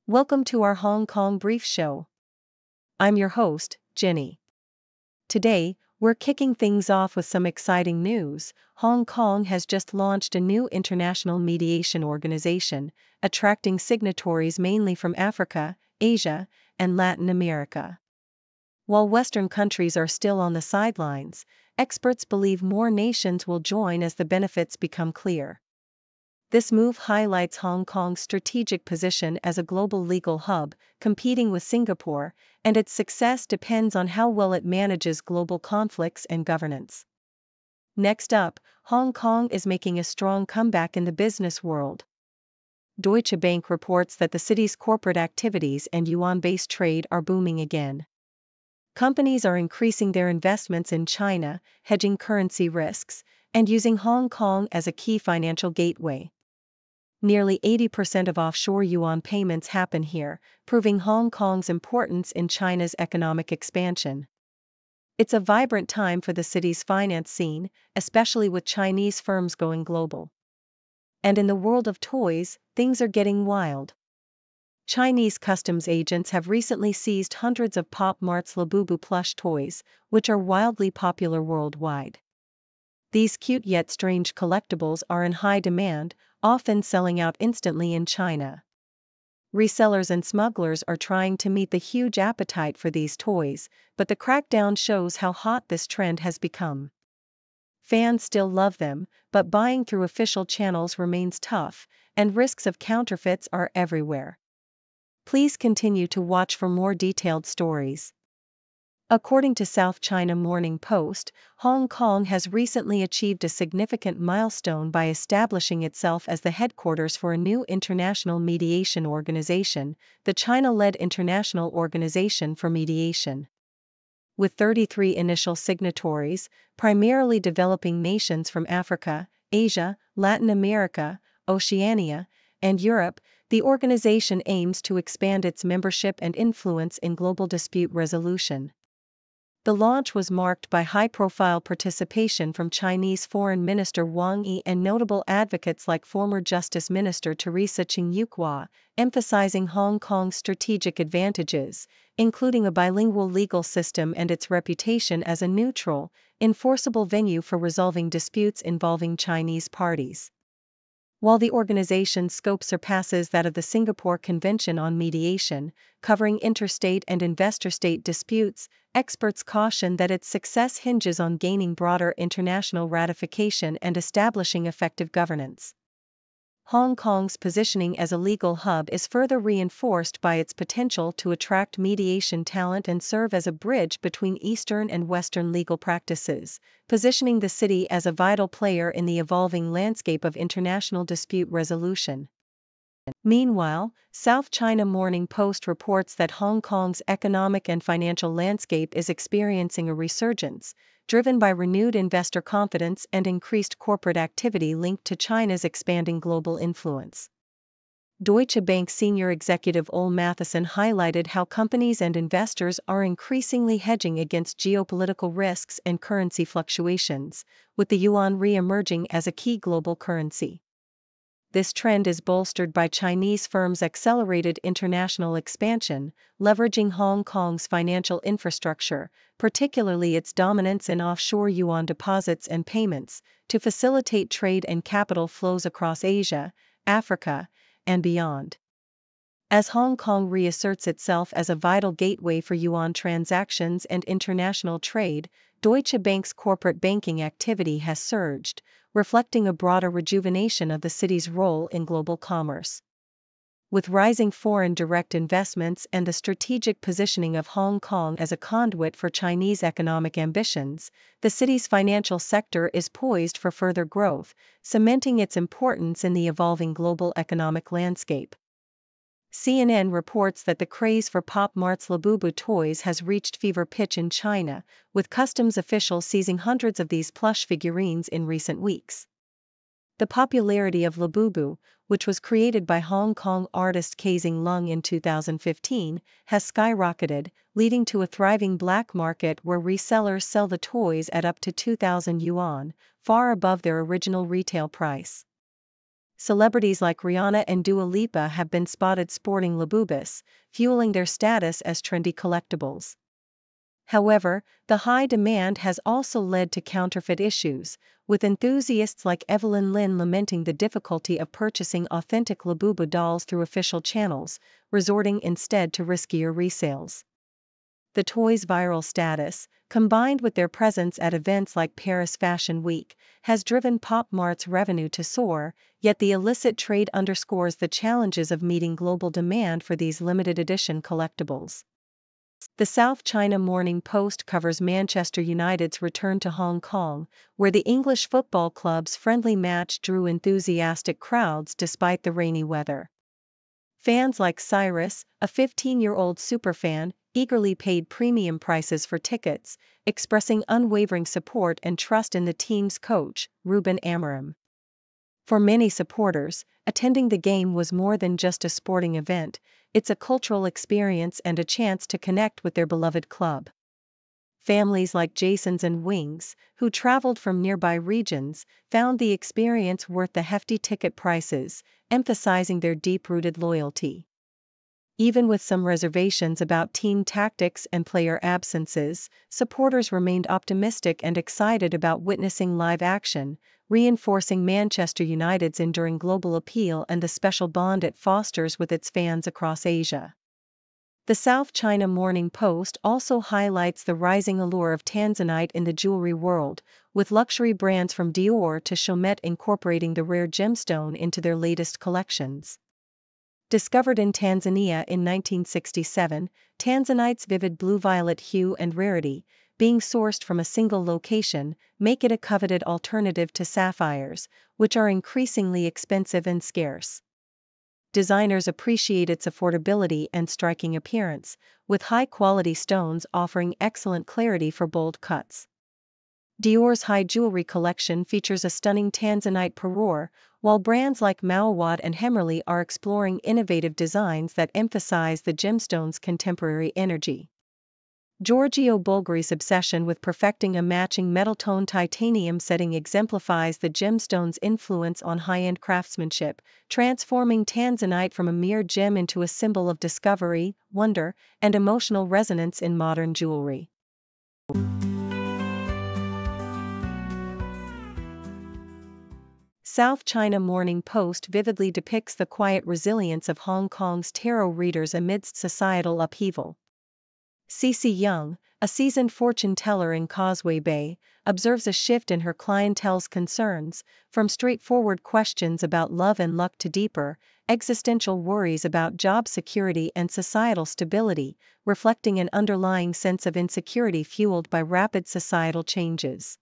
Welcome to our Hong Kong Brief Show. I'm your host, Jenny. Today, we're kicking things off with some exciting news. Hong Kong has just launched a new international mediation organization, attracting signatories mainly from Africa, Asia, and Latin America. While Western countries are still on the sidelines, experts believe more nations will join as the benefits become clear. This move highlights Hong Kong's strategic position as a global legal hub, competing with Singapore, and its success depends on how well it manages global conflicts and governance. Next up, Hong Kong is making a strong comeback in the business world. Deutsche Bank reports that the city's corporate activities and yuan-based trade are booming again. Companies are increasing their investments in China, hedging currency risks, and using Hong Kong as a key financial gateway. Nearly 80% of offshore yuan payments happen here, proving Hong Kong's importance in China's economic expansion. It's a vibrant time for the city's finance scene, especially with Chinese firms going global. And in the world of toys, things are getting wild. Chinese customs agents have recently seized hundreds of Pop Mart's Labubu plush toys, which are wildly popular worldwide. These cute yet strange collectibles are in high demand, often selling out instantly in China. Resellers and smugglers are trying to meet the huge appetite for these toys, but the crackdown shows how hot this trend has become. Fans still love them, but buying through official channels remains tough, and risks of counterfeits are everywhere. Please continue to watch for more detailed stories. According to South China Morning Post, Hong Kong has recently achieved a significant milestone by establishing itself as the headquarters for a new international mediation organization, the China-led International Organization for Mediation. With 33 initial signatories, primarily developing nations from Africa, Asia, Latin America, Oceania, and Europe, the organization aims to expand its membership and influence in global dispute resolution. The launch was marked by high-profile participation from Chinese Foreign Minister Wang Yi and notable advocates like former Justice Minister Teresa Ching Yuhua, emphasizing Hong Kong's strategic advantages, including a bilingual legal system and its reputation as a neutral, enforceable venue for resolving disputes involving Chinese parties. While the organization's scope surpasses that of the Singapore Convention on Mediation, covering interstate and investor-state disputes, experts caution that its success hinges on gaining broader international ratification and establishing effective governance. Hong Kong's positioning as a legal hub is further reinforced by its potential to attract mediation talent and serve as a bridge between Eastern and Western legal practices, positioning the city as a vital player in the evolving landscape of international dispute resolution. Meanwhile, South China Morning Post reports that Hong Kong's economic and financial landscape is experiencing a resurgence, driven by renewed investor confidence and increased corporate activity linked to China's expanding global influence. Deutsche Bank senior executive Ole Matheson highlighted how companies and investors are increasingly hedging against geopolitical risks and currency fluctuations, with the yuan re-emerging as a key global currency. This trend is bolstered by Chinese firms' accelerated international expansion, leveraging Hong Kong's financial infrastructure, particularly its dominance in offshore yuan deposits and payments, to facilitate trade and capital flows across Asia, Africa, and beyond. As Hong Kong reasserts itself as a vital gateway for yuan transactions and international trade, Deutsche Bank's corporate banking activity has surged, reflecting a broader rejuvenation of the city's role in global commerce. With rising foreign direct investments and the strategic positioning of Hong Kong as a conduit for Chinese economic ambitions, the city's financial sector is poised for further growth, cementing its importance in the evolving global economic landscape. CNN reports that the craze for Pop Mart's Labubu toys has reached fever pitch in China, with customs officials seizing hundreds of these plush figurines in recent weeks. The popularity of Labubu, which was created by Hong Kong artist Kazing Lung in 2015, has skyrocketed, leading to a thriving black market where resellers sell the toys at up to 2,000 yuan, far above their original retail price. Celebrities like Rihanna and Dua Lipa have been spotted sporting Labubus, fueling their status as trendy collectibles. However, the high demand has also led to counterfeit issues, with enthusiasts like Evelyn Lin lamenting the difficulty of purchasing authentic Labubu dolls through official channels, resorting instead to riskier resales. The toys' viral status, combined with their presence at events like Paris Fashion Week, has driven Pop Mart's revenue to soar, yet the illicit trade underscores the challenges of meeting global demand for these limited edition collectibles. The South China Morning Post covers Manchester United's return to Hong Kong, where the English football club's friendly match drew enthusiastic crowds despite the rainy weather. Fans like Cyrus, a 15-year-old superfan, eagerly paid premium prices for tickets, expressing unwavering support and trust in the team's coach, Ruben Amorim. For many supporters, attending the game was more than just a sporting event, it's a cultural experience and a chance to connect with their beloved club. Families like Jason's and Wings, who traveled from nearby regions, found the experience worth the hefty ticket prices, emphasizing their deep-rooted loyalty. Even with some reservations about team tactics and player absences, supporters remained optimistic and excited about witnessing live action, reinforcing Manchester United's enduring global appeal and the special bond it fosters with its fans across Asia. The South China Morning Post also highlights the rising allure of Tanzanite in the jewelry world, with luxury brands from Dior to Chaumet incorporating the rare gemstone into their latest collections. Discovered in Tanzania in 1967, Tanzanite's vivid blue-violet hue and rarity, being sourced from a single location, make it a coveted alternative to sapphires, which are increasingly expensive and scarce. Designers appreciate its affordability and striking appearance, with high-quality stones offering excellent clarity for bold cuts. Dior's high jewelry collection features a stunning Tanzanite parure, while brands like Mauawad and Hemmerle are exploring innovative designs that emphasize the gemstone's contemporary energy. Giorgio Bulgari's obsession with perfecting a matching metal-tone titanium setting exemplifies the gemstone's influence on high-end craftsmanship, transforming Tanzanite from a mere gem into a symbol of discovery, wonder, and emotional resonance in modern jewelry. South China Morning Post vividly depicts the quiet resilience of Hong Kong's tarot readers amidst societal upheaval. Cece Young, a seasoned fortune teller in Causeway Bay, observes a shift in her clientele's concerns, from straightforward questions about love and luck to deeper, existential worries about job security and societal stability, reflecting an underlying sense of insecurity fueled by rapid societal changes.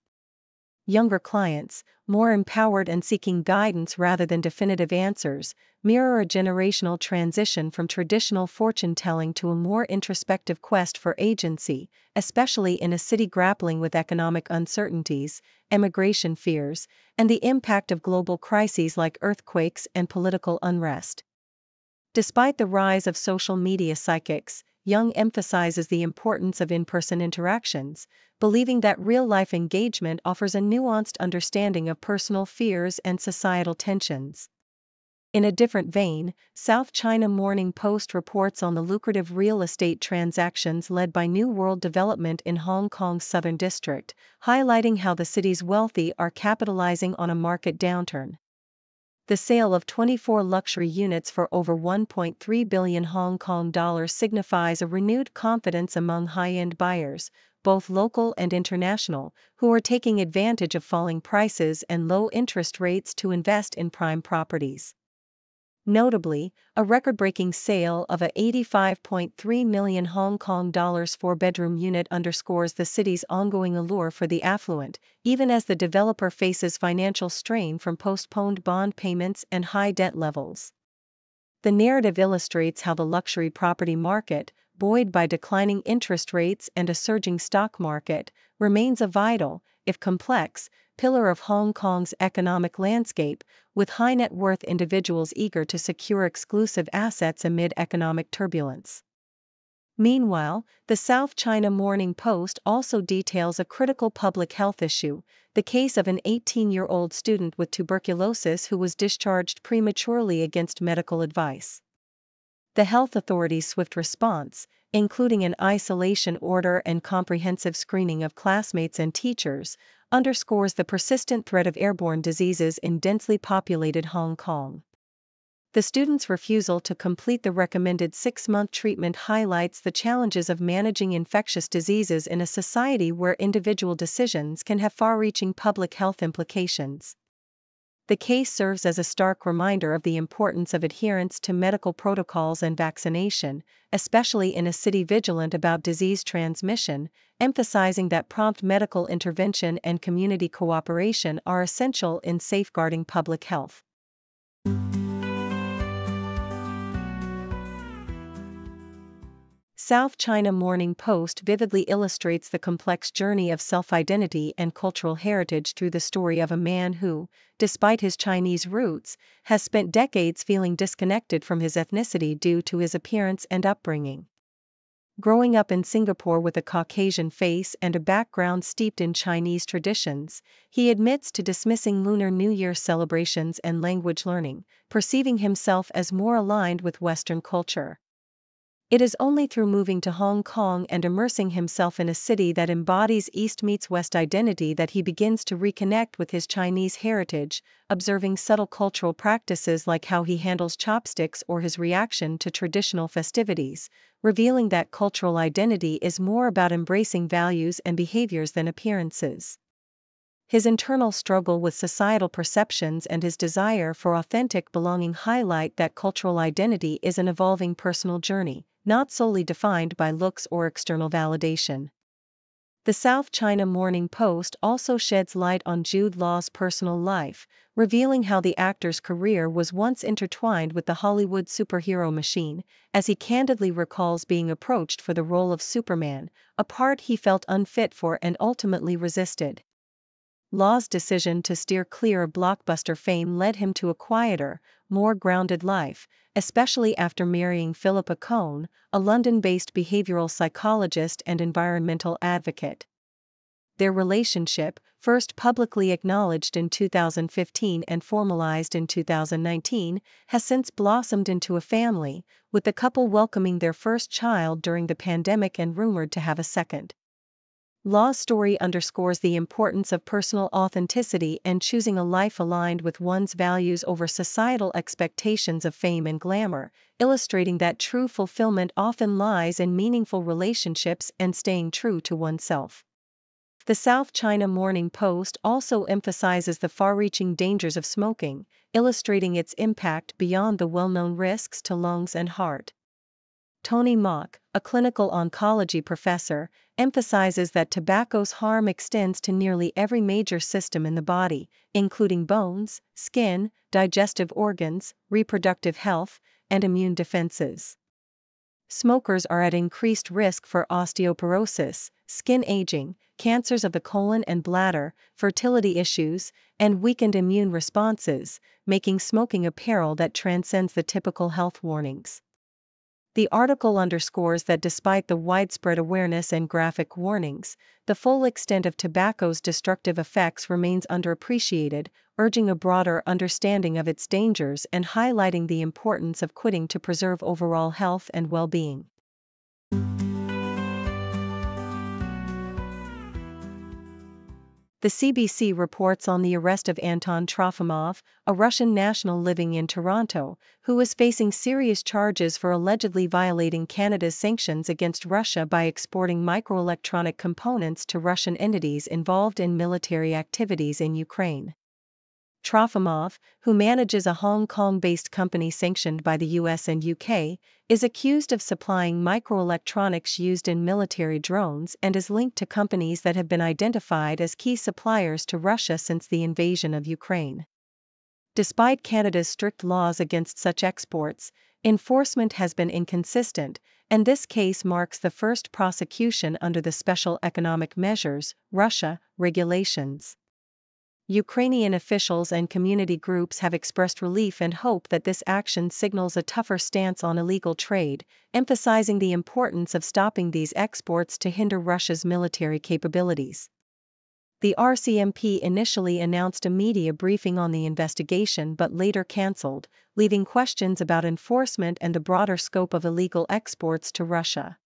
Younger clients, more empowered and seeking guidance rather than definitive answers, mirror a generational transition from traditional fortune-telling to a more introspective quest for agency, especially in a city grappling with economic uncertainties, emigration fears, and the impact of global crises like earthquakes and political unrest. Despite the rise of social media psychics, Young emphasizes the importance of in-person interactions, believing that real-life engagement offers a nuanced understanding of personal fears and societal tensions. In a different vein, South China Morning Post reports on the lucrative real estate transactions led by New World Development in Hong Kong's Southern District, highlighting how the city's wealthy are capitalizing on a market downturn. The sale of 24 luxury units for over 1.3 billion Hong Kong dollars signifies a renewed confidence among high-end buyers, both local and international, who are taking advantage of falling prices and low interest rates to invest in prime properties. Notably, a record-breaking sale of a 85.3 million Hong Kong dollars four-bedroom unit underscores the city's ongoing allure for the affluent, even as the developer faces financial strain from postponed bond payments and high debt levels. The narrative illustrates how the luxury property market, buoyed by declining interest rates and a surging stock market, remains a vital, if complex, pillar of Hong Kong's economic landscape, with high net worth individuals eager to secure exclusive assets amid economic turbulence. Meanwhile, the South China Morning Post also details a critical public health issue, the case of an 18-year-old student with tuberculosis who was discharged prematurely against medical advice. The health authorities' swift response, including an isolation order and comprehensive screening of classmates and teachers, underscores the persistent threat of airborne diseases in densely populated Hong Kong. The student's refusal to complete the recommended 6-month treatment highlights the challenges of managing infectious diseases in a society where individual decisions can have far-reaching public health implications. The case serves as a stark reminder of the importance of adherence to medical protocols and vaccination, especially in a city vigilant about disease transmission, emphasizing that prompt medical intervention and community cooperation are essential in safeguarding public health. South China Morning Post vividly illustrates the complex journey of self-identity and cultural heritage through the story of a man who, despite his Chinese roots, has spent decades feeling disconnected from his ethnicity due to his appearance and upbringing. Growing up in Singapore with a Caucasian face and a background steeped in Chinese traditions, he admits to dismissing Lunar New Year celebrations and language learning, perceiving himself as more aligned with Western culture. It is only through moving to Hong Kong and immersing himself in a city that embodies East meets West identity that he begins to reconnect with his Chinese heritage, observing subtle cultural practices like how he handles chopsticks or his reaction to traditional festivities, revealing that cultural identity is more about embracing values and behaviors than appearances. His internal struggle with societal perceptions and his desire for authentic belonging highlight that cultural identity is an evolving personal journey, not solely defined by looks or external validation. The South China Morning Post also sheds light on Jude Law's personal life, revealing how the actor's career was once intertwined with the Hollywood superhero machine, as he candidly recalls being approached for the role of Superman, a part he felt unfit for and ultimately resisted. Law's decision to steer clear of blockbuster fame led him to a quieter, more grounded life, especially after marrying Philippa Cohn, a London-based behavioral psychologist and environmental advocate. Their relationship, first publicly acknowledged in 2015 and formalized in 2019, has since blossomed into a family, with the couple welcoming their first child during the pandemic and rumored to have a second. Law's story underscores the importance of personal authenticity and choosing a life aligned with one's values over societal expectations of fame and glamour, illustrating that true fulfillment often lies in meaningful relationships and staying true to oneself. The South China Morning Post also emphasizes the far-reaching dangers of smoking, illustrating its impact beyond the well-known risks to lungs and heart. Tony Mok, a clinical oncology professor, emphasizes that tobacco's harm extends to nearly every major system in the body, including bones, skin, digestive organs, reproductive health, and immune defenses. Smokers are at increased risk for osteoporosis, skin aging, cancers of the colon and bladder, fertility issues, and weakened immune responses, making smoking a peril that transcends the typical health warnings. The article underscores that despite the widespread awareness and graphic warnings, the full extent of tobacco's destructive effects remains underappreciated, urging a broader understanding of its dangers and highlighting the importance of quitting to preserve overall health and well-being. The CBC reports on the arrest of Anton Trofimov, a Russian national living in Toronto, who is facing serious charges for allegedly violating Canada's sanctions against Russia by exporting microelectronic components to Russian entities involved in military activities in Ukraine. Trofimov, who manages a Hong Kong-based company sanctioned by the US and UK, is accused of supplying microelectronics used in military drones and is linked to companies that have been identified as key suppliers to Russia since the invasion of Ukraine. Despite Canada's strict laws against such exports, enforcement has been inconsistent, and this case marks the first prosecution under the Special Economic Measures, Russia, regulations. Ukrainian officials and community groups have expressed relief and hope that this action signals a tougher stance on illegal trade, emphasizing the importance of stopping these exports to hinder Russia's military capabilities. The RCMP initially announced a media briefing on the investigation but later cancelled, leaving questions about enforcement and the broader scope of illegal exports to Russia.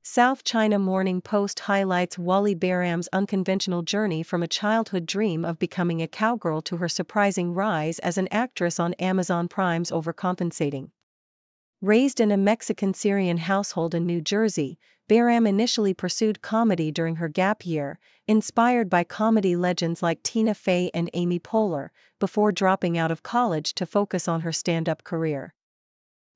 South China Morning Post highlights Wally Baram's unconventional journey from a childhood dream of becoming a cowgirl to her surprising rise as an actress on Amazon Prime's Overcompensating. Raised in a Mexican-Syrian household in New Jersey, Baram initially pursued comedy during her gap year, inspired by comedy legends like Tina Fey and Amy Poehler, before dropping out of college to focus on her stand-up career.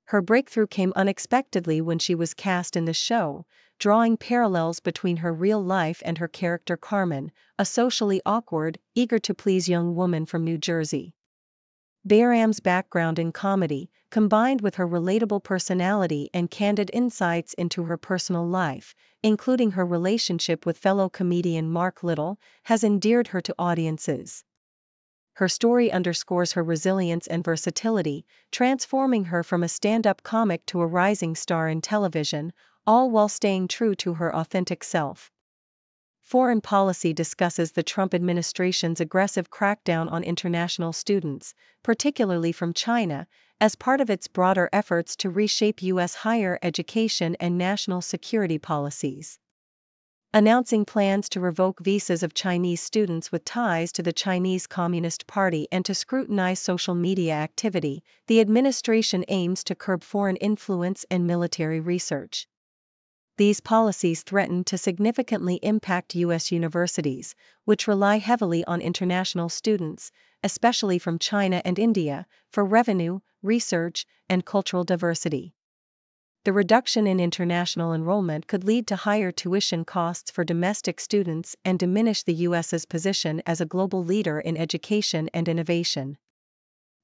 Her breakthrough came unexpectedly when she was cast in the show, drawing parallels between her real life and her character Carmen, a socially awkward, eager-to-please young woman from New Jersey. Baram's background in comedy, combined with her relatable personality and candid insights into her personal life, including her relationship with fellow comedian Mark Little, has endeared her to audiences. Her story underscores her resilience and versatility, transforming her from a stand-up comic to a rising star in television, all while staying true to her authentic self. Foreign Policy discusses the Trump administration's aggressive crackdown on international students, particularly from China, as part of its broader efforts to reshape U.S. higher education and national security policies. Announcing plans to revoke visas of Chinese students with ties to the Chinese Communist Party and to scrutinize social media activity, the administration aims to curb foreign influence and military research. These policies threaten to significantly impact U.S. universities, which rely heavily on international students, especially from China and India, for revenue, research, and cultural diversity. The reduction in international enrollment could lead to higher tuition costs for domestic students and diminish the U.S.'s position as a global leader in education and innovation.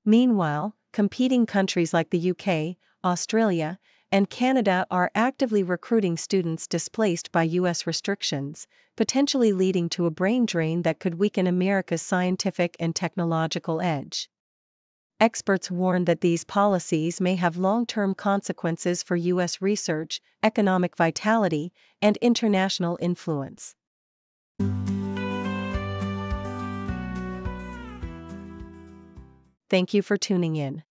Meanwhile, competing countries like the UK, Australia, and Canada are actively recruiting students displaced by U.S. restrictions, potentially leading to a brain drain that could weaken America's scientific and technological edge. Experts warn that these policies may have long-term consequences for U.S. research, economic vitality, and international influence. Thank you for tuning in.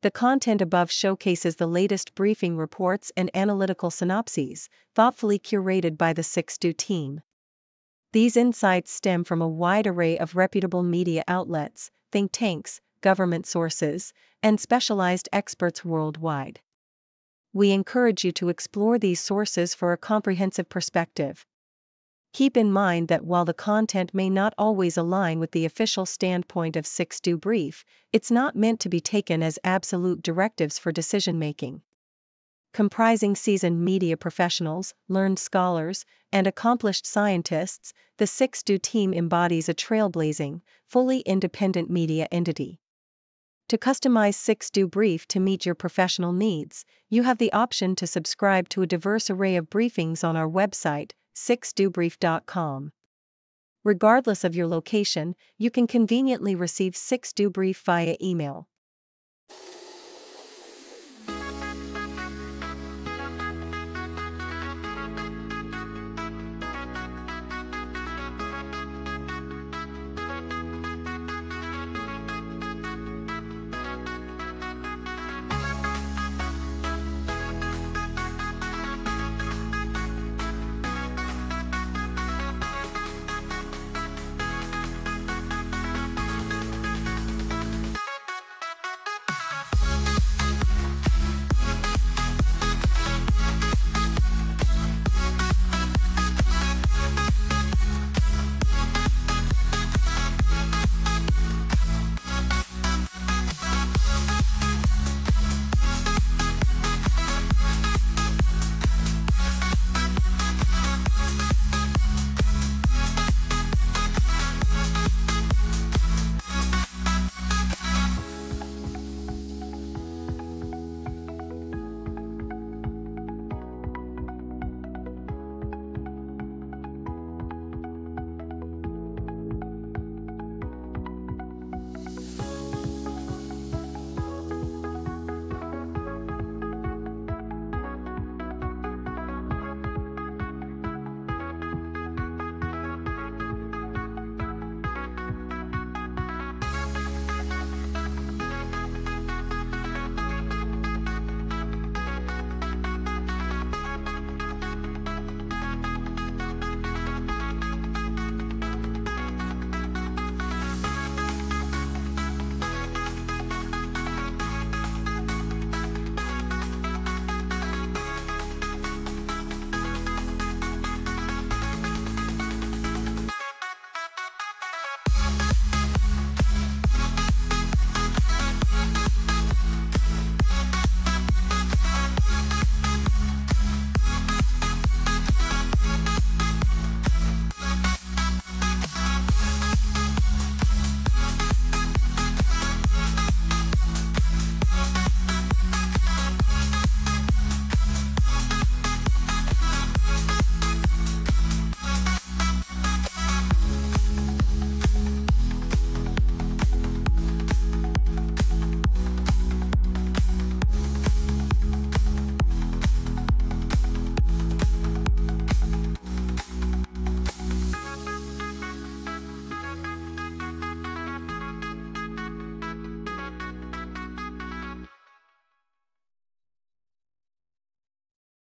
The content above showcases the latest briefing reports and analytical synopses, thoughtfully curated by the 6Do team. These insights stem from a wide array of reputable media outlets, think tanks, government sources, and specialized experts worldwide. We encourage you to explore these sources for a comprehensive perspective. Keep in mind that while the content may not always align with the official standpoint of 6Do Brief, it's not meant to be taken as absolute directives for decision-making. Comprising seasoned media professionals, learned scholars, and accomplished scientists, the 6Do team embodies a trailblazing, fully independent media entity. To customize 6Do Brief to meet your professional needs, you have the option to subscribe to a diverse array of briefings on our website, 6dobrief.com. Regardless of your location, you can conveniently receive 6Do Brief via email.